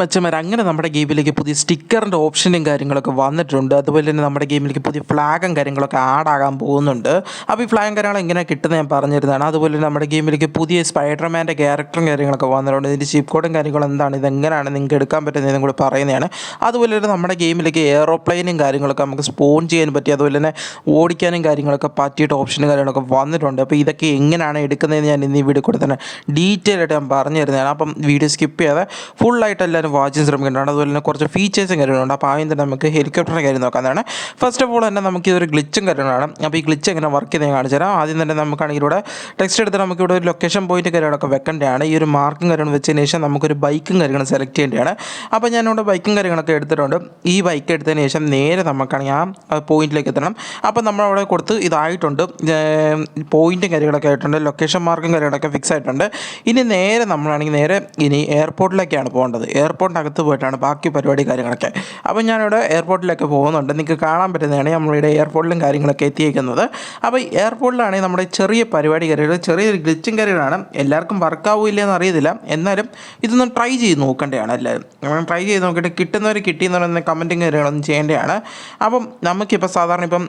മച്ചന്മാർ അങ്ങനെ നമ്മുടെ ഗെയിമിലേക്ക് പുതിയ സ്റ്റിക്കറിൻ്റെ ഓപ്ഷനും കാര്യങ്ങളൊക്കെ വന്നിട്ടുണ്ട്. അതുപോലെ തന്നെ നമ്മുടെ ഗെയിമിലേക്ക് പുതിയ ഫ്ലാഗും കാര്യങ്ങളൊക്കെ ആഡ് ആകാൻ പോകുന്നുണ്ട്. അപ്പോൾ ഈ ഫ്ലാഗും കാര്യങ്ങളും എങ്ങനെ കിട്ടുന്നത് ഞാൻ പറഞ്ഞിരുന്നതാണ്. അതുപോലെ തന്നെ നമ്മുടെ ഗെയിമിലേക്ക് പുതിയ സ്പൈഡർമാൻ്റെ ക്യാരക്ടറും കാര്യങ്ങളൊക്കെ വന്നിട്ടുണ്ട്. ഇതിൻ്റെ ചീപ്പ് കോഡും കാര്യങ്ങളും എന്താണ്, ഇതെങ്ങനെയാണ് നിങ്ങൾക്ക് എടുക്കാൻ പറ്റുന്നതെന്നും കൂടി പറയുന്നതാണ്. അതുപോലെ തന്നെ നമ്മുടെ ഗെയിമിലേക്ക് എയറോപ്ലെയിനും കാര്യങ്ങളൊക്കെ നമുക്ക് സ്പോൺ ചെയ്യാൻ പറ്റി, അതുപോലെ തന്നെ ഓടിക്കാനും കാര്യങ്ങളൊക്കെ പറ്റിയിട്ട് ഓപ്ഷനും കാര്യങ്ങളൊക്കെ വന്നിട്ടുണ്ട്. അപ്പോൾ ഇതൊക്കെ എങ്ങനെയാണ് എടുക്കുന്നതെന്ന് ഞാൻ ഇന്ന് ഈ വീഡിയോ കൂടെ തന്നെ ഡീറ്റെയിൽ ആയിട്ട് ഞാൻ പറഞ്ഞു തരുന്നതാണ്. അപ്പം വീഡിയോ സ്കിപ്പ് ചെയ്യാതെ ഫുള്ളായിട്ട് എല്ലാവരും വാച്ച് ചെയ്യാൻ ശ്രമിക്കുന്നുണ്ട്. അതുപോലെ തന്നെ കുറച്ച് ഫീച്ചേഴ്സും കാര്യങ്ങളുണ്ട്. അപ്പോൾ ആദ്യം തന്നെ നമുക്ക് ഹെലികോപ്റ്ററിൻ്റെ കാര്യം നോക്കാവുന്നതാണ്. ഫസ്റ്റ് ഓഫ് ഓൾ തന്നെ നമുക്ക് ഇതൊരു ഗ്ലിച്ചും കാര്യങ്ങളാണ്. അപ്പോൾ ഈ ഗ്ലിച്ച് എങ്ങനെ വർക്ക് ചെയ്ത് ഞാൻ കാണിച്ചു തരാം. ആദ്യം തന്നെ നമുക്കാണെങ്കിൽ ഇവിടെ ടെക്സ്റ്റ് എടുത്ത് നമുക്കിവിടെ ഒരു ലൊക്കേഷൻ പോയിന്റ് കാര്യങ്ങളൊക്കെ വെക്കേണ്ടതാണ്. ഈ ഒരു മാർക്കും കാര്യങ്ങൾ വെച്ചതിന് ശേഷം നമുക്കൊരു ബൈക്കും കാര്യങ്ങളും സെലക്ട് ചെയ്യേണ്ടതാണ്. അപ്പോൾ ഞാനിവിടെ ബൈക്കും കാര്യങ്ങളൊക്കെ എടുത്തിട്ടുണ്ട്. ഈ ബൈക്ക് എടുത്തതിന് ശേഷം നേരെ നമുക്കാണെങ്കിൽ ആ പോയിന്റിലേക്ക് എത്തണം. അപ്പോൾ നമ്മളവിടെ കൊടുത്ത് ഇതായിട്ടുണ്ട്, പോയിൻറ്റും കാര്യങ്ങളൊക്കെ ആയിട്ടുണ്ട്, ലൊക്കേഷൻ മാർക്കും കാര്യങ്ങളൊക്കെ ഫിക്സ് ആയിട്ടുണ്ട്. ഇനി നേരെ നമ്മളാണെങ്കിൽ ഇനി എയർപോർട്ടിലേക്കാണ് പോകേണ്ടത്. എയർപോർട്ടിനകത്ത് പോയിട്ടാണ് ബാക്കി പരിപാടി കാര്യങ്ങളൊക്കെ. അപ്പോൾ ഞാനിവിടെ എയർപോർട്ടിലേക്ക് പോകുന്നുണ്ട്. നിങ്ങൾക്ക് കാണാൻ പറ്റുന്നതാണ് നമ്മളിവിടെ എയർപോർട്ടിലും കാര്യങ്ങളൊക്കെ എത്തിയേക്കുന്നത്. അപ്പോൾ എയർപോർട്ടിലാണെങ്കിൽ നമ്മുടെ ചെറിയ പരിപാടി കാര്യങ്ങൾ, ചെറിയൊരു ഗ്ലിച്ചും കാര്യങ്ങളാണ്. എല്ലാവർക്കും വർക്കാവില്ല എന്ന് അറിയത്തില്ല, എന്നാലും ഇതൊന്നും ട്രൈ ചെയ്ത് നോക്കേണ്ടതാണ്. എല്ലാവരും നമ്മൾ ട്രൈ ചെയ്ത് നോക്കിയിട്ട് കിട്ടുന്നവർ കിട്ടിയെന്ന് പറയുന്ന കമൻറ്റും കാര്യങ്ങളൊന്നും ചെയ്യേണ്ടതാണ്. അപ്പം നമുക്കിപ്പോൾ സാധാരണ ഇപ്പം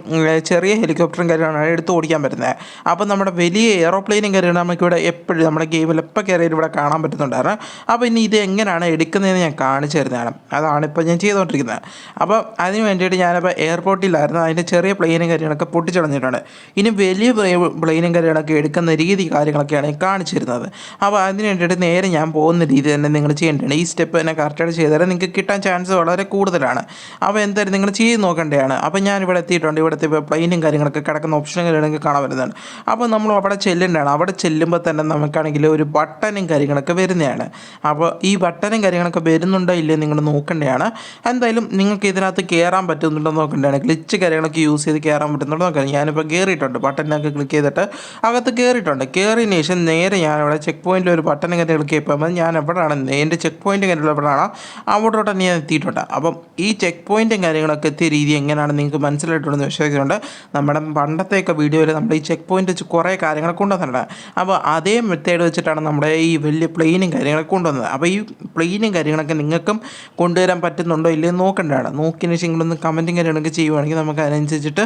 ചെറിയ ഹെലികോപ്റ്ററും കാര്യങ്ങളാണ് എടുത്ത് ഓടിക്കാൻ പറ്റുന്നത്. അപ്പം നമ്മുടെ വലിയ എയറോപ്ലെയിനും കാര്യങ്ങളും നമുക്കിവിടെ എപ്പോഴും നമ്മുടെ ഗെയിമിൽ എപ്പോൾ കയറിയിട്ട് ഇവിടെ കാണാൻ പറ്റുന്നുണ്ടായിരുന്നു. അപ്പോൾ ഇനി ഇത് എങ്ങനെയാണ് എടുക്കുന്നതെന്ന് ഞാൻ കാണിച്ചു തരുന്നതാണ്. അതാണ് ഇപ്പോൾ ഞാൻ ചെയ്തുകൊണ്ടിരിക്കുന്നത്. അപ്പോൾ അതിന് വേണ്ടിയിട്ട് ഞാനിപ്പോൾ എയർപോർട്ടിലായിരുന്നു. അതിൻ്റെ ചെറിയ പ്ലെയിനും കാര്യങ്ങളൊക്കെ പൊട്ടിച്ചടഞ്ഞിട്ടുണ്ട്. ഇനി വലിയ പ്ലെയിനും കാര്യങ്ങളൊക്കെ എടുക്കുന്ന രീതി കാര്യങ്ങളൊക്കെയാണ് ഞാൻ കാണിച്ചു തരുന്നത്. അപ്പോൾ അതിന് വേണ്ടിയിട്ട് നേരെ ഞാൻ പോകുന്ന രീതി തന്നെ നിങ്ങൾ ചെയ്യേണ്ടതാണ്. ഈ സ്റ്റെപ്പ് തന്നെ കറക്റ്റായിട്ട് ചെയ്താൽ നിങ്ങൾക്ക് കിട്ടാൻ ചാൻസ് വളരെ കൂടുതലാണ്. അപ്പോൾ എന്തായാലും നിങ്ങൾ ചെയ്ത് നോക്കേണ്ടതാണ്. അപ്പോൾ ഞാനിവിടെ എത്തിയിട്ടുണ്ട്. ഇവിടുത്തെ പ്ലെയിനും കാര്യങ്ങളൊക്കെ കിടക്കുന്ന ഓപ്ഷനും കാര്യങ്ങളൊക്കെ കാണാൻ വരുന്നതാണ്. അപ്പോൾ നമ്മൾ അവിടെ ചെല്ലേണ്ടതാണ്. അവിടെ ചെല്ലുമ്പോൾ തന്നെ നമുക്കാണെങ്കിൽ ഒരു ബട്ടനും കാര്യങ്ങളൊക്കെ വരുന്നതാണ്. അപ്പോൾ ഈ ബട്ടനും കാര്യങ്ങളൊക്കെ വരുന്നുണ്ടോ ഇല്ലയോ നിങ്ങൾ നോക്കേണ്ടതാണ്. എന്തായാലും നിങ്ങൾക്ക് ഇതിനകത്ത് കയറാൻ പറ്റുന്നുണ്ടോ നോക്കേണ്ടതാണ്. ഗ്ലിച്ച് കാര്യങ്ങളൊക്കെ യൂസ് ചെയ്ത് കയറാൻ പറ്റുന്നുണ്ടോ നോക്കണം. ഞാനിപ്പോൾ കയറിയിട്ടുണ്ട്. ബട്ടനൊക്കെ ക്ലിക്ക് ചെയ്തിട്ട് അകത്ത് കയറിയിട്ടുണ്ട്. കയറിയതിന് ശേഷം നേരെ ഞാനിവിടെ ചെക്ക് പോയിൻറ്റിൽ ഒരു ബട്ടനും കാര്യങ്ങൾ ക്ലിക്ക് ചെയ്യുമ്പോൾ ഞാൻ എവിടെയാണ് എൻ്റെ ചെക്ക് പോയിൻറ്റ് കാര്യങ്ങൾ എവിടെയാണോ അവിടോട്ട് ഞാൻ എത്തിയിട്ടുണ്ട്. അപ്പം ഈ ചെക്ക് പോയിൻറ്റും കാര്യങ്ങളൊക്കെ എത്തിയ രീതി എങ്ങനെയാണ് നിങ്ങൾക്ക് മനസ്സിലായിട്ടുണ്ടെന്ന് വിശ്വസിക്കുന്നുണ്ട്. നമ്മുടെ പണ്ടത്തെയൊക്കെ വീഡിയോയിൽ നമ്മൾ ഈ ചെക്ക് പോയിൻറ്റ് വെച്ച് കുറേ കാര്യങ്ങൾ കൊണ്ടുവന്നിട്ടുണ്ട്. അപ്പോൾ അതേ മെത്തേഡ് വെച്ചിട്ടാണ് നമ്മുടെ ഈ വലിയ പ്ലെയിനും കാര്യങ്ങളൊക്കെ കൊണ്ടുവന്നത്. അപ്പോൾ ഈ പ്ലെയിനും കാര്യങ്ങളൊക്കെ നിങ്ങൾക്കും കൊണ്ടുവരാൻ പറ്റുന്നുണ്ടോ ഇല്ലയോ നോക്കേണ്ടതാണ്. നോക്കിയതിന് ശേഷം നിങ്ങളൊന്ന് കമൻറ്റും കാര്യങ്ങളൊക്കെ ചെയ്യുവാണെങ്കിൽ നമുക്ക് അതിനനുസരിച്ചിട്ട്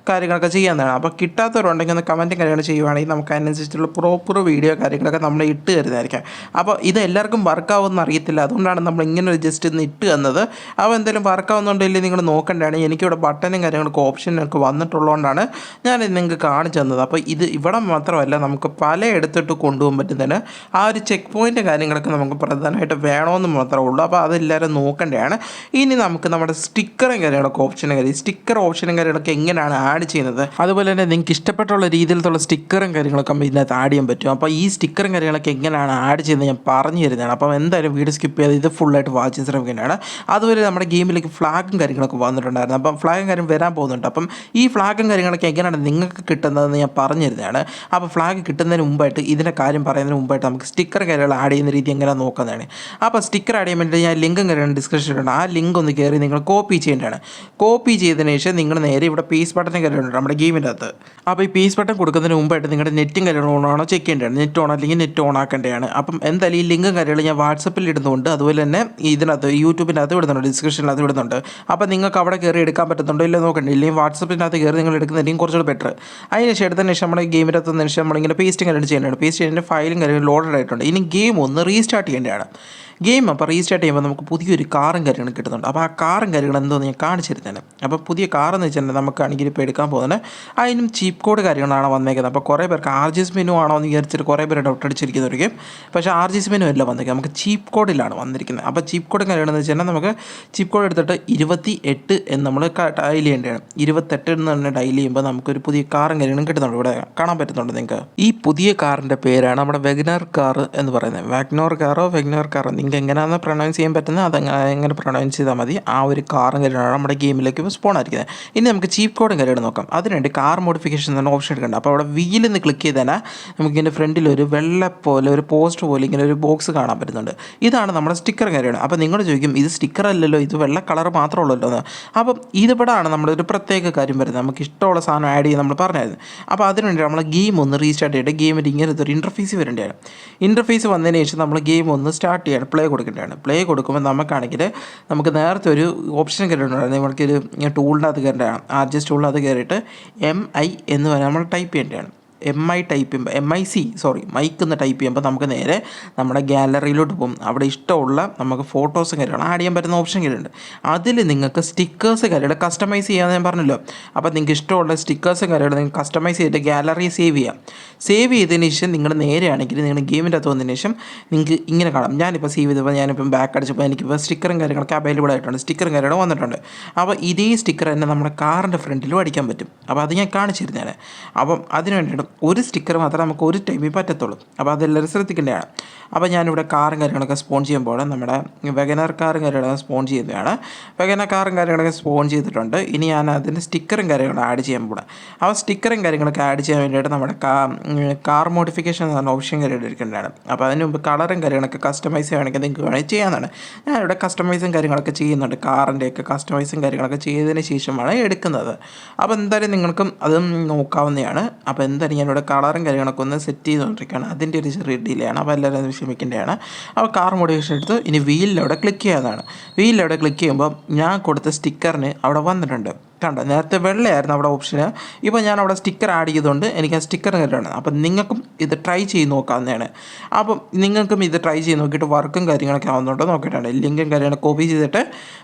കാര്യങ്ങളൊക്കെ ചെയ്യാവുന്നതാണ്. അപ്പോൾ കിട്ടാത്തവരുണ്ടെങ്കിൽ ഒന്ന് കമൻറ്റും കാര്യങ്ങൾ ചെയ്യുവാണെങ്കിൽ നമുക്ക് അതിനനുസരിച്ചുള്ള പ്രോപ്പർ വീഡിയോ കാര്യങ്ങളൊക്കെ നമ്മൾ ഇട്ട് തരുന്നതായിരിക്കും. അപ്പോൾ ഇത് എല്ലാവർക്കും വർക്കാവുമെന്ന് അറിയത്തില്ല, അതുകൊണ്ടാണ് നമ്മൾ ഇങ്ങനെ ഒരു ജസ്റ്റ് ഒന്ന് ഇട്ട് തന്നത്. അപ്പോൾ എന്തെങ്കിലും വർക്കാവുന്നുണ്ടോ ഇല്ലെങ്കിൽ നിങ്ങൾ നോക്കേണ്ടതാണ്. എനിക്കിവിടെ ബട്ടനും കാര്യങ്ങളൊക്കെ ഓപ്ഷനൊക്കെ വന്നിട്ടുള്ളതുകൊണ്ടാണ് ഞാനിത് നിങ്ങൾക്ക് കാണിച്ചു തന്നത്. അപ്പോൾ ഇത് ഇവിടെ മാത്രമല്ല, നമുക്ക് പലയിടത്തോട്ട് കൊണ്ടുപോകാൻ പറ്റുന്നതിന് ആ ഒരു ചെക്ക് പോയിൻ്റ് കാര്യങ്ങളൊക്കെ നമുക്ക് പ്രധാനമായിട്ട് വേണമെന്ന് മാത്രമേ ഉള്ളൂ. അപ്പോൾ അതെല്ലാവരും നോക്കേണ്ടതാണ്. ഇനി നമുക്ക് നമ്മുടെ സ്റ്റിക്കറും കാര്യങ്ങളൊക്കെ സ്റ്റിക്കർ ഓപ്ഷനും കാര്യങ്ങളൊക്കെ എങ്ങനെയാണ് ആഡ് ചെയ്യുന്നത്, അതുപോലെ തന്നെ നിങ്ങൾക്ക് ഇഷ്ടപ്പെട്ടുള്ള രീതിയിലുള്ള സ്റ്റിക്കറും കാര്യങ്ങളൊക്കെ ഇതിനകത്ത് ആഡ് ചെയ്യാൻ പറ്റും. അപ്പോൾ ഈ സ്റ്റിക്കറും കാര്യങ്ങളൊക്കെ എങ്ങനെയാണ് ആഡ് ചെയ്യുന്നത് ഞാൻ പറഞ്ഞു തരുന്നതാണ്. അപ്പോൾ എന്തായാലും വീഡിയോ സ്കിപ്പ് ചെയ്ത് ഇത് ഫുള്ളായിട്ട് വാച്ച് ചെയ്യാൻ ശ്രമിക്കുന്നതാണ്. അതുപോലെ നമ്മുടെ ഗെയിമിലേക്ക് ഫ്ലാഗും കാര്യങ്ങളൊക്കെ വന്നിട്ടുണ്ടായിരുന്നു. അപ്പം ഫ്ലാഗും കാര്യം വരാൻ പോകുന്നുണ്ട്. അപ്പം ഈ ഫ്ലാഗും കാര്യങ്ങളൊക്കെ എങ്ങനെയാണ് നിങ്ങൾക്ക് കിട്ടുന്നതെന്ന് ഞാൻ പറഞ്ഞു തരുന്നതാണ്. അപ്പോൾ ഫ്ലാഗ് കിട്ടുന്നതിന് മുമ്പായിട്ട്, ഇതിൻ്റെ കാര്യം പറയുന്നതിന് മുമ്പായിട്ട് നമുക്ക് സ്റ്റിക്കർ കാര്യങ്ങൾ ആഡ് ചെയ്യുന്ന രീതി എങ്ങനെ നോക്കുന്നതാണ്. അപ്പോൾ സ്റ്റിക്കർ ആഡ് ചെയ്യാൻ വേണ്ടി ഞാൻ ലിങ്കും കാര്യങ്ങളും ഡിസ്ക്രിപ്ഷനിലുണ്ട്. ആ ലിങ്ക് ഒന്ന് കയറി നിങ്ങൾ കോപ്പി ചെയ്യേണ്ടതാണ്. കോപ്പി ചെയ്തതിന് ശേഷം നിങ്ങൾ നേരെ ഇവിടെ പേസ്റ്റ് ബട്ടൺ കാര്യങ്ങളുണ്ട് നമ്മുടെ ഗെയിമിൻ്റെ അകത്ത്. അപ്പോൾ ഈ പേസ്റ്റ് ബട്ടൺ കൊടുക്കുന്നതിന് മുമ്പായിട്ട് നിങ്ങളുടെ നെറ്റും കാര്യങ്ങളും ഓണാണോ ചെക്ക് ചെയ്യേണ്ടതാണ്. നെറ്റ് ഓൺ അല്ലെങ്കിൽ നെറ്റ് ഓൺ ആക്കേണ്ടതാണ്. അപ്പം എന്തായാലും ഈ ലിങ്കും കാര്യങ്ങളും ഞാൻ വാട്സപ്പിൽ ഇടുന്നുണ്ട്. അതുപോലെ തന്നെ ഇതിനകത്ത് യൂട്യൂബിൻ്റെ അകത്ത് വിടുന്നുണ്ട്, ഡിസ്ക്രിപ്ഷനിനകത്ത് വിടുന്നുണ്ട്. അപ്പോൾ നിങ്ങൾക്ക് അവിടെ കയറി എടുക്കാൻ പറ്റുന്നുണ്ടോ ഇല്ല നോക്കണ്ട. ഇല്ലെങ്കിൽ വാട്സപ്പിനകത്ത് കയറി നിങ്ങൾ എടുക്കുന്നതായിരിക്കും കുറച്ചുകൂടി ബെറ്റർ. അതിന് ശേഷം എടുത്തതിന് ശേഷം നമ്മുടെ ഗെയിമിൻ്റെ അകത്ത് ശേഷം നമ്മളിങ്ങനെ പേസ്റ്റും കാര്യങ്ങൾ ചെയ്യേണ്ടതാണ്. പേസ്റ്റ് ചെയ്യുന്നതിൻ്റെ ഫയലും കാര്യങ്ങളും ലോഡഡ് ആയിട്ടുണ്ട്. ഇനി ഗെയിം ഒന്ന് റീസ്റ്റാർട്ട് ചെയ്യേണ്ടതാണ്. അപ്പോൾ റീസ്റ്റാർട്ട് ചെയ്യുമ്പോൾ നമുക്ക് പുതിയൊരു കാറും കാര്യങ്ങളും കിട്ടുന്നുണ്ട്. അപ്പോൾ ആ കാറും കാര്യങ്ങൾ എന്തോന്ന് ഞാൻ കാണിച്ചു തരുന്നതാണ്. അപ്പോൾ പുതിയ കാറെന്ന് വെച്ചിട്ടുണ്ടെങ്കിൽ നമുക്കാണെങ്കിൽ ഇപ്പോൾ എടുക്കാൻ പോകുന്നത് അതിനും ചീപ്പ് കോഡ് കാര്യങ്ങളാണ് വന്നേക്കുന്നത്. അപ്പോൾ കുറേ പേർക്ക് RGS മെനു ആണോ എന്ന് വിചാരിച്ചിട്ട് കുറേ പേര് ഡൗട്ട് അടിച്ചിരിക്കുന്നവരിക്കും. പക്ഷേ RGS മെനു അല്ല വന്നേക്കുന്നത്, നമുക്ക് ചീപ്പ് കോഡിലാണ് വന്നിരിക്കുന്നത്. അപ്പോൾ ചീപ്പ് കോഡ് കാര്യങ്ങളെന്ന് വെച്ചാൽ നമുക്ക് ചീപ്പ് കോഡ് എടുത്തിട്ട് 28 എന്ന് നമ്മൾ ഡയൽ ചെയ്യേണ്ടതാണ്. 28 എന്ന് തന്നെ ഡയൽ ചെയ്യുമ്പോൾ നമുക്കൊരു പുതിയ കാറും കാര്യങ്ങളും കിട്ടുന്നുണ്ട്. ഇവിടെ കാണാൻ പറ്റുന്നുണ്ട് നിങ്ങൾക്ക്. ഈ പുതിയ കാറിൻ്റെ പേരാണ് നമ്മുടെ വെഗ്നർ കാർ എന്ന് പറയുന്നത്. വാഗ്നോർ കാറോ വെഗ്നർ കാറോ നിങ്ങൾക്ക് എങ്ങനെയാണ് പ്രൊനൗൺസ് ചെയ്യാൻ പറ്റുന്നത് അതെങ്ങനെ പ്രൊനൗൺസ് ചെയ്താൽ മതി. ആ ഒരു കാറും കാര്യമാണ് നമ്മുടെ ഗെയിമിലേക്ക് സ്പോൺ ആയിരിക്കുന്നത്. ഇനി നമുക്ക് ചീപ്പ് കോഡും കാര്യമായിട്ട് നോക്കാം. അതിനുവേണ്ടി കാർ മോഡിഫിക്കേഷൻ എന്ന ഓപ്ഷൻ എടുക്കേണ്ട. അപ്പോൾ അവിടെ വീലിൽ നിന്ന് ക്ലിക്ക് ചെയ്താൽ നമുക്ക് ഇതിൻ്റെ ഫ്രണ്ടിൽ ഒരു വെള്ള പോലെ ഒരു പോസ്റ്റ് പോലെ ഇങ്ങനെ ഒരു ബോക്സ് കാണാൻ പറ്റുന്നുണ്ട്. ഇതാണ് നമ്മുടെ സ്റ്റിക്കർ കാര്യമാണ്. അപ്പോൾ നിങ്ങൾ ചോദിക്കും ഇത് സ്റ്റിക്കർ അല്ലല്ലോ, ഇത് വെള്ള കളർ മാത്രമുള്ളല്ലോ എന്ന്. അപ്പം ഇതിവിടെയാണ് നമ്മുടെ ഒരു പ്രത്യേക കാര്യം വരുന്നത്. നമുക്ക് ഇഷ്ടമുള്ള സാധനം ആഡ് ചെയ്ത് നമ്മൾ പറഞ്ഞായിരുന്നു. അപ്പോൾ അതിനുവേണ്ടി നമ്മൾ ഗെയിം ഒന്ന് റീസ്റ്റാർട്ട് ചെയ്തിട്ട് ഗെയിമിൻ്റെ ഇങ്ങനത്തെ ഒരു ഇൻ്റർഫേസ് വരേണ്ടതാണ്. ഇൻ്റർഫേസ് വന്നതിന് ശേഷം നമ്മൾ ഗെയിം ഒന്ന് സ്റ്റാർട്ട് ചെയ്യണം. പ്ലേ കൊടുക്കേണ്ടതാണ്. പ്ലേ കൊടുക്കുമ്പോൾ നമുക്കാണെങ്കിൽ നമുക്ക് നേരത്തെ ഒരു ഓപ്ഷൻ കയറിയിട്ടുണ്ടായിരുന്നു. നമുക്കൊരു ടൂളിനകത്ത് കയറേണ്ടതാണ്. ആർജിഎസ് ടൂളിനകത്ത് കയറിയിട്ട് MI എന്ന് പറഞ്ഞാൽ നമ്മൾ ടൈപ്പ് ചെയ്യേണ്ടതാണ്. ടൈപ്പ് ചെയ്യുമ്പോൾ മൈക്ക് എന്ന് ടൈപ്പ് ചെയ്യുമ്പോൾ നമുക്ക് നേരെ നമ്മുടെ ഗാലറിയിലോട്ട് പോകും. അവിടെ ഇഷ്ടമുള്ള നമുക്ക് ഫോട്ടോസും കാര്യങ്ങളും ആഡ് ചെയ്യാൻ പറ്റുന്ന ഓപ്ഷൻ കാര്യമുണ്ട്. അതിൽ നിങ്ങൾക്ക് സ്റ്റിക്കേഴ്സ് കാര്യങ്ങൾ കസ്റ്റമൈസ് ചെയ്യാമെന്ന് ഞാൻ പറഞ്ഞല്ലോ. അപ്പോൾ നിങ്ങൾക്ക് ഇഷ്ടമുള്ള സ്റ്റിക്കേഴ്സും കാര്യങ്ങളും നിങ്ങൾക്ക് കസ്റ്റമൈസ് ചെയ്തിട്ട് ഗാലറി സേവ് ചെയ്യാം. സേവ് ചെയ്തതിന് ശേഷം നിങ്ങൾ നേരെയാണെങ്കിൽ നിങ്ങൾ ഗെയിമിൻ്റെ അകത്ത് വന്നതിന് ശേഷം നിങ്ങൾക്ക് ഇങ്ങനെ കാണാം. ഞാനിപ്പോൾ സേവ് ചെയ്തപ്പോൾ ഞാനിപ്പം ബാക്ക് അടിച്ചപ്പോൾ എനിക്കിപ്പോൾ സ്റ്റിക്കറും കാര്യങ്ങളൊക്കെ അവൈലബിൾ ആയിട്ടുണ്ട്. സ്റ്റിക്കറും കാര്യങ്ങളും വന്നിട്ടുണ്ട്. അപ്പോൾ ഇതേ സ്റ്റിക്കർ തന്നെ നമ്മുടെ കാറിൻ്റെ ഫ്രണ്ടിലും അടിക്കാൻ പറ്റും. അപ്പോൾ അത് ഞാൻ കാണിച്ചു തരുന്നതാണ്. അപ്പം അതിന് വേണ്ടിയിട്ട് ഒരു സ്റ്റിക്കർ മാത്രമേ നമുക്ക് ഒരു ടൈമിൽ പറ്റത്തുള്ളൂ. അപ്പോൾ അതെല്ലാവരും ശ്രദ്ധിക്കേണ്ടതാണ്. അപ്പോൾ ഞാനിവിടെ കാറും കാര്യങ്ങളൊക്കെ സ്പോൺ ചെയ്യുമ്പോൾ നമ്മുടെ വെഗനർ കാറും കാര്യങ്ങളൊക്കെ സ്പോൺ ചെയ്യുന്നതാണ്. വെഗനർ കാറും കാര്യങ്ങളൊക്കെ സ്പോൺ ചെയ്തിട്ടുണ്ട്. ഇനി ഞാൻ അതിൻ്റെ സ്റ്റിക്കറും കാര്യങ്ങളും ആഡ് ചെയ്യാൻ പോകണം. അപ്പോൾ സ്റ്റിക്കറും കാര്യങ്ങളൊക്കെ ആഡ് ചെയ്യാൻ വേണ്ടിയിട്ട് നമ്മുടെ കാർ മോഡിഫിക്കേഷൻ എന്ന് പറഞ്ഞ ഓപ്ഷൻ കാര്യം എടുക്കേണ്ടതാണ്. അപ്പോൾ അതിന് മുമ്പ് കളറും കാര്യങ്ങളൊക്കെ കസ്റ്റമൈസ് ചെയ്യുകയാണെങ്കിൽ നിങ്ങൾക്ക് വേണമെങ്കിൽ ചെയ്യാവുന്നതാണ്. ഞാനിവിടെ കസ്റ്റമൈസും കാര്യങ്ങളൊക്കെ ചെയ്യുന്നുണ്ട്. കാറിൻ്റെയൊക്കെ കസ്റ്റമൈസും കാര്യങ്ങളൊക്കെ ചെയ്തതിന് ശേഷമാണ് എടുക്കുന്നത്. അപ്പോൾ എന്തായാലും നിങ്ങൾക്കും അതും നോക്കാവുന്നതാണ്. അപ്പോൾ എന്തായാലും ഞാനിവിടെ കളറും കാര്യങ്ങളൊക്കെ ഒന്ന് സെറ്റ് ചെയ്തുകൊണ്ടിരിക്കുകയാണ്. അതിൻ്റെ ഒരു ചെറിയ ഡിലേ ആണ്. അപ്പോൾ എല്ലാവരും വിഷമിക്കേണ്ടതാണ്. അപ്പോൾ കാർ മോഡിഫിക്കേഷൻ എടുത്ത് ഇനി വീലിലവിടെ ക്ലിക്ക് ചെയ്യാവുന്നതാണ്. വീലിലവിടെ ക്ലിക്ക് ചെയ്യുമ്പോൾ ഞാൻ കൊടുത്ത സ്റ്റിക്കറിന് അവിടെ വന്നിട്ടുണ്ട്. കണ്ടോ, നേരത്തെ വെള്ളയായിരുന്നു അവിടെ ഓപ്ഷന്. ഇപ്പോൾ ഞാൻ അവിടെ സ്റ്റിക്കർ ആഡ് ചെയ്തുകൊണ്ട് എനിക്ക് ആ സ്റ്റിക്കർ കിട്ടുകയാണ്. അപ്പം നിങ്ങൾക്കും ഇത് ട്രൈ ചെയ്ത് നോക്കാവുന്നതാണ്. അപ്പം നിങ്ങൾക്കും ഇത് ട്രൈ ചെയ്ത് നോക്കിയിട്ട് വർക്കും കാര്യങ്ങളൊക്കെ ആവുന്നുണ്ടോ നോക്കിയിട്ടുണ്ട്. ലിങ്കും കാര്യങ്ങളൊക്കെ കോപ്പി ചെയ്തിട്ട്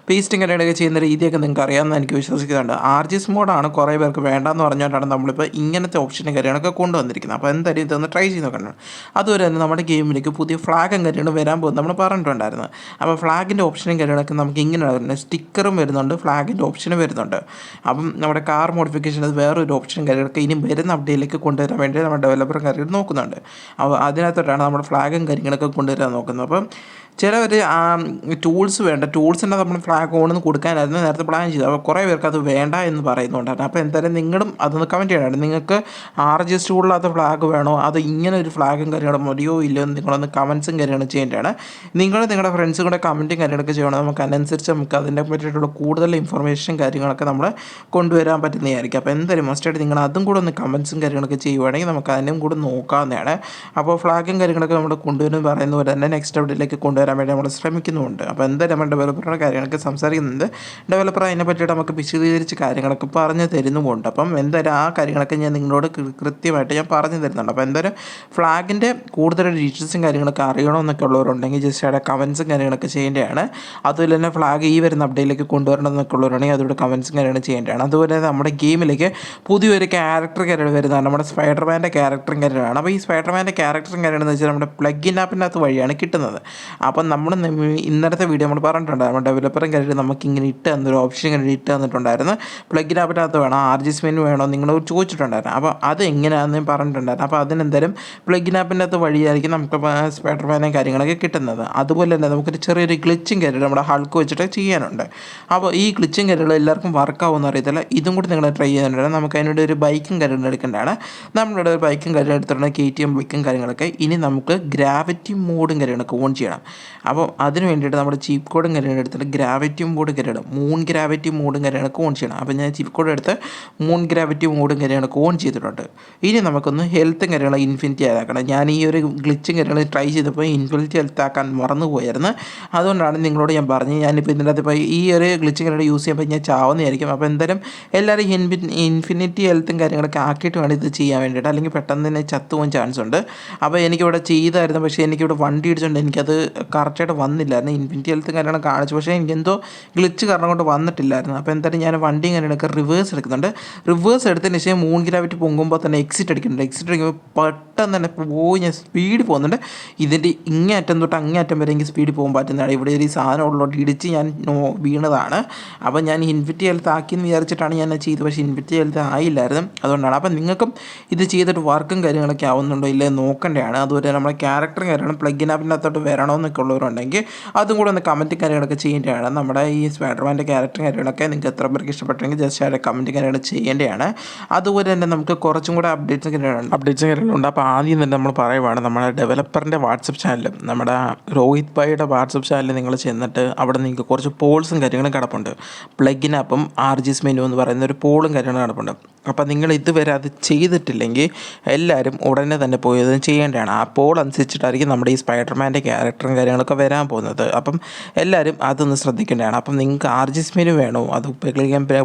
പേസ്റ്റും കാര്യങ്ങളൊക്കെ ചെയ്യുന്ന രീതിയൊക്കെ നിങ്ങൾക്ക് അറിയാമെന്ന് എനിക്ക് വിശ്വസിക്കുന്നുണ്ട്. ആർജിഎസ് മോഡാണ് കുറേ പേർക്ക് വേണ്ടെന്ന് പറഞ്ഞുകൊണ്ടാണ് നമ്മളിപ്പോൾ ഇങ്ങനത്തെ ഓപ്ഷനും കാര്യങ്ങളൊക്കെ കൊണ്ടുവന്നിരിക്കുന്നത്. അപ്പോൾ എന്തായാലും ഇതൊന്ന് ട്രൈ ചെയ്ത് നോക്കണം. അതുപോലെ തന്നെ നമ്മുടെ ഗെയിമിലേക്ക് പുതിയ ഫ്ലാഗും കാര്യങ്ങളും വരാൻ പോകും നമ്മൾ പറഞ്ഞിട്ടുണ്ടായിരുന്നു. അപ്പോൾ ഫ്ലാഗിൻ്റെ ഓപ്ഷനും കാര്യങ്ങളൊക്കെ നമുക്ക് ഇങ്ങനെ വരുന്നത് സ്റ്റിക്കറും വരുന്നുണ്ട്, ഫ്ലാഗിൻ്റെ ഓപ്ഷനും വരുന്നുണ്ട്. അപ്പം നമ്മുടെ കാർ മോഡിഫിക്കേഷൻ അത് വേറൊരു ഓപ്ഷൻ കാര്യങ്ങളൊക്കെ ഇനി വരുന്ന അപ്ഡേറ്റിലേക്ക് കൊണ്ടുവരാൻ വേണ്ടി നമ്മുടെ ഡെവലപ്പറും കാര്യങ്ങൾ നോക്കുന്നുണ്ട്. അപ്പോൾ അതിനകത്തോട്ടാണ് നമ്മുടെ ഫ്ലാഗും കാര്യങ്ങളൊക്കെ കൊണ്ടുവരാൻ നോക്കുന്നത്. അപ്പം ചിലവർ ടൂൾസ് വേണ്ട, ടൂൾസിൻ്റെ നമ്മൾ ഫ്ലാഗ് ഓണെന്ന് കൊടുക്കാനായിരുന്നു നേരത്തെ പ്ലാൻ ചെയ്തത്. അപ്പോൾ കുറേ പേർക്ക് അത് വേണ്ട എന്ന് പറയുന്നുണ്ടായിരുന്നു. അപ്പോൾ എന്തായാലും നിങ്ങളും അതൊന്ന് കമൻറ്റ് ചെയ്യണം. നിങ്ങൾക്ക് RGS ടൂളിനകത്ത് ഫ്ലാഗ് വേണോ, അത് ഇങ്ങനെ ഒരു ഫ്ലാഗും കാര്യങ്ങളും മതിയോ ഇല്ലയോ എന്ന് നിങ്ങളൊന്ന് കമൻസും കാര്യങ്ങളും ചെയ്യേണ്ടതാണ്. നിങ്ങളുടെ ഫ്രണ്ട്സും കൂടെ കമൻറ്റും കാര്യങ്ങളൊക്കെ ചെയ്യണം. നമുക്ക് അതിനനുസരിച്ച് നമുക്ക് അതിനെ പറ്റിയിട്ടുള്ള കൂടുതൽ ഇൻഫർമേഷൻ കാര്യങ്ങളൊക്കെ നമ്മൾ കൊണ്ടുവരാൻ പറ്റുന്നതായിരിക്കും. അപ്പോൾ എന്തായാലും മസ്റ്റായിട്ട് നിങ്ങൾ അതും കൂടെ ഒന്ന് കമൻസും കാര്യങ്ങളൊക്കെ ചെയ്യുവാണെങ്കിൽ നമുക്ക് അതിനും കൂടെ നോക്കാവുന്നതാണ്. അപ്പോൾ ഫ്ലാഗും കാര്യങ്ങളൊക്കെ നമ്മൾ കൊണ്ടുവരുമെന്ന് പറയുന്ന പോലെ തന്നെ നെക്സ്റ്റ് അപ്ഡേറ്റിലേക്ക് കൊണ്ടുവരാൻ വേണ്ടി നമ്മൾ ശ്രമിക്കുന്നുമുണ്ട്. അപ്പോൾ എന്തായാലും നമ്മൾ ഡെവലപ്പറുടെ കാര്യങ്ങളൊക്കെ സംസാരിക്കുന്നുണ്ട്. ഡെവലപ്പർ അതിനെ പറ്റിയിട്ട് നമുക്ക് വിശദീകരിച്ച് കാര്യങ്ങളൊക്കെ പറഞ്ഞു തരുന്നുമുണ്ട്. അപ്പം എന്തായാലും ആ കാര്യങ്ങളൊക്കെ ഞാൻ നിങ്ങളോട് കൃത്യമായിട്ട് ഞാൻ പറഞ്ഞു തരുന്നുണ്ട്. അപ്പോൾ എന്തായാലും ഫ്ലാഗിൻ്റെ കൂടുതൽ ഡീറ്റെയിൽസും കാര്യങ്ങളൊക്കെ അറിയണമെന്നൊക്കെ ഉള്ളവരുണ്ടെങ്കിൽ ജസ്റ്റ് അവിടെ കമൻസും കാര്യങ്ങളൊക്കെ ചെയ്യേണ്ടതാണ്. അതുപോലെ തന്നെ ഫ്ലാഗ് ഈ വരുന്ന അപ്ഡേറ്റിലേക്ക് കൊണ്ടുവരണം എന്നൊക്കെ ഉള്ളവരുണ്ടെങ്കിൽ അതോടെ കമൻസും കാര്യങ്ങളും ചെയ്യേണ്ടതാണ്. അതുപോലെ നമ്മുടെ ഗെയിമിലേക്ക് പുതിയൊരു ക്യാരക്ടർ കാര്യങ്ങൾ വരുന്നതാണ്. നമ്മുടെ സ്പൈഡർമാൻ്റെ ക്യാരക്ടറും കാര്യങ്ങളാണ്. അപ്പോൾ ഈ സ്പൈഡർമാൻ്റെ ക്യാരക്ടറും കാര്യങ്ങളെന്ന് വെച്ചാൽ നമ്മുടെ പ്ലഗിൻ ആപ്പിനകത്ത് വഴിയാണ് കിട്ടുന്നത്. അപ്പം നമ്മൾ ഇന്നലത്തെ വീഡിയോ നമ്മൾ പറഞ്ഞിട്ടുണ്ട്. നമ്മുടെ ഡെവലപ്പറും കാര്യത്തിൽ നമുക്ക് ഇങ്ങനെ ഇട്ട് തന്നൊരു ഓപ്ഷൻ ഇങ്ങനെ ഇട്ട് തന്നിട്ടുണ്ടായിരുന്നു. പ്ലഗിൻ ആപ്പിനകത്ത് വേണോ RGS മെനു വേണോ നിങ്ങൾ ചോദിച്ചിട്ടുണ്ടായിരുന്നു. അപ്പോൾ അത് എങ്ങനെയാണെന്ന് പറഞ്ഞിട്ടുണ്ടായിരുന്നു. അപ്പോൾ അതിനെന്തായാലും പ്ലഗിൻ ആപ്പിനകത്ത് വഴിയായിരിക്കും നമുക്ക് സ്പൈഡർമാനും കാര്യങ്ങളൊക്കെ കിട്ടുന്നത്. അതുപോലെ തന്നെ നമുക്കൊരു ചെറിയൊരു ഗ്ലിച്ചും കാര്യങ്ങൾ നമ്മുടെ ഹൾക്ക് വെച്ചിട്ട് ചെയ്യാനുണ്ട്. അപ്പോൾ ഈ ഗ്ലിച്ചും കാര്യങ്ങൾ എല്ലാവർക്കും വർക്കാവുമെന്ന് അറിയത്തില്ല. ഇതും കൂടി നിങ്ങൾ ട്രൈ ചെയ്യാനുണ്ട്. നമുക്ക് അതിനോട് ഒരു ബൈക്കും കാര്യങ്ങൾ എടുക്കേണ്ടതാണ്. നമ്മളുടെ ഒരു ബൈക്കും കാര്യം എടുത്തിട്ടുണ്ട്, KTM ബൈക്കും കാര്യങ്ങളൊക്കെ. ഇനി നമുക്ക് ഗ്രാവിറ്റി മോഡും കാര്യങ്ങളൊക്കെ ഓൺ ചെയ്യണം. അപ്പോൾ അതിന് വേണ്ടിയിട്ട് നമ്മുടെ ചീപ്പ് കോഡും കാര്യങ്ങൾ എടുത്തിട്ട് ഗ്രാവിറ്റി മോഡ് കാര്യങ്ങൾ മൂൺ ഗ്രാവിറ്റി മോഡും കാര്യങ്ങളൊക്കെ ഓൺ ചെയ്യണം. അപ്പോൾ ഞാൻ ചീപ്പ് കോഡ് എടുത്ത് മൂൺ ഗ്രാവിറ്റി മോഡും കാര്യങ്ങളൊക്കെ ഓൺ ചെയ്തിട്ടുണ്ട്. ഇനി നമുക്കൊന്ന് ഹെൽത്തും കാര്യങ്ങളും ഇൻഫിനിറ്റി ആക്കണം. ഞാൻ ഈ ഒരു ഗ്ലിച്ചും കാര്യങ്ങൾ ട്രൈ ചെയ്തപ്പോൾ ഇൻഫിനിറ്റി ഹെൽത്ത് ആക്കാൻ മറന്നുപോയായിരുന്നു. അതുകൊണ്ടാണ് നിങ്ങളോട് ഞാൻ പറഞ്ഞത്. ഞാനിപ്പോൾ ഇതിൻ്റെ അകത്ത് ഇപ്പോൾ ഈ ഒരു ഗ്ലിച്ചും കാര്യങ്ങൾ യൂസ് ചെയ്യുമ്പോൾ ഞാൻ ചാവുന്നതായിരിക്കും. അപ്പോൾ എന്തായാലും എല്ലാവരും ഇൻഫിനിറ്റി ഹെൽത്തും കാര്യങ്ങളൊക്കെ ആക്കിയിട്ട് വേണം ഇത് ചെയ്യാൻ വേണ്ടിയിട്ട്, അല്ലെങ്കിൽ പെട്ടെന്ന് തന്നെ ചത്തുപോകാൻ ചാൻസ് ഉണ്ട്. അപ്പോൾ എനിക്കിവിടെ ചെയ്തായിരുന്നു, പക്ഷേ എനിക്കിവിടെ വണ്ടി ഇടിച്ചുകൊണ്ട് എനിക്കത് കറക്റ്റായിട്ട് വന്നില്ലായിരുന്നു. ഇൻഫിനിറ്റി ഹെൽത്തും കാര്യങ്ങളും കാണിച്ചു, പക്ഷേ എനിക്കെന്തോ ഗ്ലിച്ച് കാരണം കൊണ്ട് വന്നിട്ടില്ലായിരുന്നു. അപ്പോൾ എന്തായാലും ഞാൻ വണ്ടിയും കാര്യങ്ങളൊക്കെ റിവേഴ്സ് എടുക്കുന്നുണ്ട്. റിവേഴ്സ് എടുത്തതിന് ശേഷം മൂൺ ഗ്രാവിറ്റി പൊങ്ങുമ്പോൾ തന്നെ എക്സിറ്റ് അടിക്കുന്നുണ്ട്. എക്സിറ്റ് അടിക്കുമ്പോൾ പെട്ടെന്ന് തന്നെ പോയി ഞാൻ സ്പീഡിൽ പോകുന്നുണ്ട്. ഇതിൻ്റെ ഇങ്ങേ അറ്റം തൊട്ട് അങ്ങേ അറ്റം വരെ എനിക്ക് സ്പീഡിൽ പോകാൻ പറ്റുന്നതാണ്. ഇവിടെ ഒരു സാധനം ഉള്ളോട്ട് ഇടിച്ച് ഞാൻ വീണതാണ്. അപ്പോൾ ഞാൻ ഇൻഫിനിറ്റി ഹെൽത്ത് ആക്കിയെന്ന് വിചാരിച്ചിട്ടാണ് ഞാൻ ചെയ്തത്, പക്ഷേ ഇൻഫിനിറ്റി ഹെൽത്ത് ആയില്ലായിരുന്നു. അതുകൊണ്ടാണ്. അപ്പോൾ നിങ്ങൾക്കും ഇത് ചെയ്തിട്ട് വർക്കും കാര്യങ്ങളൊക്കെ ആവുന്നുണ്ടോ ഇല്ലേ നോക്കേണ്ടതാണ്. അതുപോലെ നമ്മുടെ ക്യാരക്ടറും കാര്യങ്ങളും പ്ലഗിൻ ആപ്പിനകത്തോട്ട് വരണമെന്നൊക്കെ ഉള്ളവരുണ്ടെങ്കിൽ അതും കൂടെ ഒന്ന് കമൻറ്റ് കാര്യങ്ങളൊക്കെ ചെയ്യേണ്ടതാണ്. നമ്മുടെ ഈ സ്പൈഡർമാൻ്റെ ക്യാരക്ടറും കാര്യങ്ങളൊക്കെ നിങ്ങൾക്ക് എത്ര പേർക്ക് ഇഷ്ടപ്പെട്ടെങ്കിൽ ജസ്റ്റ് അവിടെ കമൻറ്റ് കാര്യങ്ങൾ ചെയ്യേണ്ടതാണ്. അതുപോലെ തന്നെ നമുക്ക് കുറച്ചും കൂടെ അപ്ഡേറ്റ്സ് കാര്യങ്ങളുണ്ട്. അപ്പോൾ ആദ്യം തന്നെ നമ്മൾ പറയുവാണ്, നമ്മുടെ ഡെവലപ്പറിൻ്റെ വാട്സപ്പ് ചാനലും നമ്മുടെ രോഹിത് ഭായിയുടെ വാട്സപ്പ് ചാനലിൽ നിങ്ങൾ ചെന്നിട്ട് അവിടെ നിങ്ങൾക്ക് കുറച്ച് പോൾസും കാര്യങ്ങളും കിടപ്പുണ്ട്. പ്ലഗിൻ ആപ്പും RGS മെനു എന്ന് പറയുന്ന ഒരു പോളും കാര്യങ്ങളും കിടപ്പുണ്ട്. അപ്പോൾ നിങ്ങൾ ഇതുവരെ അത് ചെയ്തിട്ടില്ലെങ്കിൽ എല്ലാവരും ഉടനെ തന്നെ പോയി അത് ചെയ്യേണ്ടതാണ്. അപ്പോൾ അനുസരിച്ചിട്ടായിരിക്കും നമ്മുടെ ഈ സ്പൈഡർമാൻ്റെ ക്യാരക്ടറും കാര്യങ്ങളൊക്കെ വരാൻ പോകുന്നത്. അപ്പം എല്ലാവരും അതൊന്ന് ശ്രദ്ധിക്കേണ്ടതാണ്. അപ്പം നിങ്ങൾക്ക് ആർജിസ്മിന് വേണോ അത്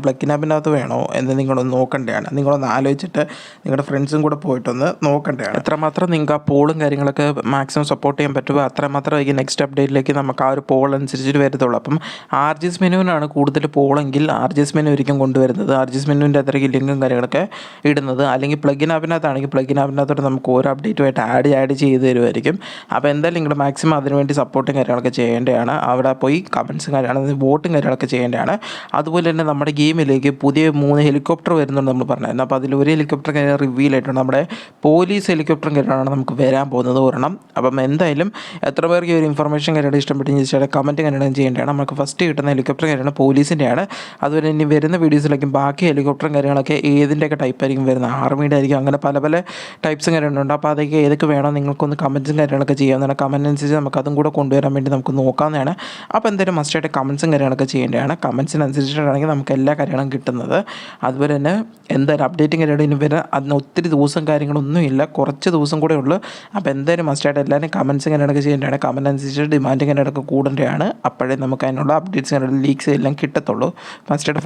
പ്ലക്കിനാപ്പിനകത്ത് വേണോ എന്ന് നിങ്ങളൊന്ന് നോക്കേണ്ടതാണ്. നിങ്ങളൊന്ന് ആലോചിച്ചിട്ട് നിങ്ങളുടെ ഫ്രണ്ട്സും കൂടെ പോയിട്ടൊന്ന് നോക്കേണ്ടതാണ്. എത്രമാത്രം നിങ്ങൾക്ക് ആ പോളും കാര്യങ്ങളൊക്കെ മാക്സിമം സപ്പോർട്ട് ചെയ്യാൻ പറ്റുമോ അത്രമാത്രം ഈ നെക്സ്റ്റ് അപ്ഡേറ്റിലേക്ക് നമുക്ക് ആ ഒരു പോൾ അനുസരിച്ചിട്ട് വരത്തുള്ളൂ. അപ്പം ആർജിസ് മെനുവിനാണ് കൂടുതൽ പോളെങ്കിൽ ആർജിസ് മെനു ഒരിക്കലും കൊണ്ടുവരുന്നത്, ആർജിസ് മെനുവിൻ്റെ അത്രയ്ക്ക് ലിങ്കും കാര്യങ്ങളൊക്കെ ഇടുന്നത്. അല്ലെങ്കിൽ പ്ലഗിൻ ആപ്പിനകത്താണെങ്കിൽ പ്ലഗിൻ ആപ്പിനകത്തോട്ട് നമുക്ക് ഓരോ അപ്ഡേറ്റുമായിട്ട് ആഡ് ചെയ്ത് തരുമായിരിക്കും. അപ്പോൾ എന്തായാലും നിങ്ങൾ മാക്സിമം അതിനുവേണ്ടി സപ്പോർട്ടും കാര്യങ്ങളൊക്കെ ചെയ്യേണ്ടതാണ്. അവിടെ പോയി കമൻസും കാര്യങ്ങളും വോട്ടും കാര്യങ്ങളൊക്കെ ചെയ്യേണ്ടതാണ്. അതുപോലെ തന്നെ നമ്മുടെ ഗെയിമിലേക്ക് പുതിയ 3 ഹെലികോപ്റ്റർ വരുന്നുണ്ട് നമ്മൾ പറഞ്ഞായിരുന്നു. അപ്പോൾ അതിൽ ഒരു ഹെലികോപ്റ്റർ കാര്യം റിവീൽ ആയിട്ടുണ്ട്. നമ്മുടെ പോലീസ് ഹെലികോപ്റ്ററും കാര്യമാണ് നമുക്ക് വരാൻ പോകുന്നത് ഒരെണ്ണം. അപ്പം എന്തായാലും എത്ര പേർക്ക് ഈ ഒരു ഇൻഫർമേഷൻ കാര്യമായിട്ട് ഇഷ്ടപ്പെട്ടെന്ന് ചോദിച്ചാൽ കമൻറ്റ് കാര്യങ്ങളും ചെയ്യേണ്ടതാണ്. നമുക്ക് ഫസ്റ്റ് കിട്ടുന്ന ഹെലികോപ്റ്റർ കാര്യമാണ് പോലീസിൻ്റെയാണ്. അതുപോലെ ഇനി വരുന്ന വീഡിയോസിലേക്കും ബാക്കി ഹെലികോപ്റ്ററും കാര്യങ്ങളൊക്കെ ഏതിൻ്റെയൊക്കെ ടൈപ്പ് ആയിരിക്കും വരുന്നത്, ആർമിയുടെ ആയിരിക്കും, അങ്ങനെ പല പല ടൈപ്സും കാര്യങ്ങളുണ്ട്. അപ്പോൾ അതൊക്കെ ഏതൊക്കെ വേണോ നിങ്ങൾക്കൊന്ന് കമൻസും കാര്യങ്ങളൊക്കെ ചെയ്യാവുന്നതാണ്. കമൻറ്റ് അനുസരിച്ച് നമുക്ക് അതും കൂടെ കൊണ്ടുവരാൻ വേണ്ടി നമുക്ക് നോക്കാവുന്നതാണ്. അപ്പോൾ എന്തായാലും മസ്റ്റായിട്ട് കമൻസും കാര്യങ്ങളൊക്കെ ചെയ്യേണ്ടതാണ്. കമൻസിനനുസരിച്ചിട്ടാണെങ്കിൽ നമുക്ക് എല്ലാ കാര്യങ്ങളും കിട്ടുന്നത്. അതുപോലെ തന്നെ എന്തായാലും അപ്ഡേറ്റും കാര്യങ്ങളും ഇനി വരെ അതിന് ഒത്തിരി ദിവസം കാര്യങ്ങളൊന്നുമില്ല, കുറച്ച് ദിവസം കൂടെ ഉള്ളൂ. അപ്പോൾ എന്തായാലും മസ്റ്റായിട്ട് എല്ലാവരും കമൻസും കാര്യങ്ങളൊക്കെ ചെയ്യേണ്ടതാണ്. കമൻറ്റ് അനുസരിച്ച് ഡിമാൻഡും കാര്യങ്ങളൊക്കെ കൂടേണ്ടതാണ്. അപ്പോഴേ നമുക്ക് അതിനുള്ള അപ്ഡേറ്റ്സ് ലീക്സ് എല്ലാം കിട്ടത്തുള്ളൂ. മസ്റ്റായിട്ട്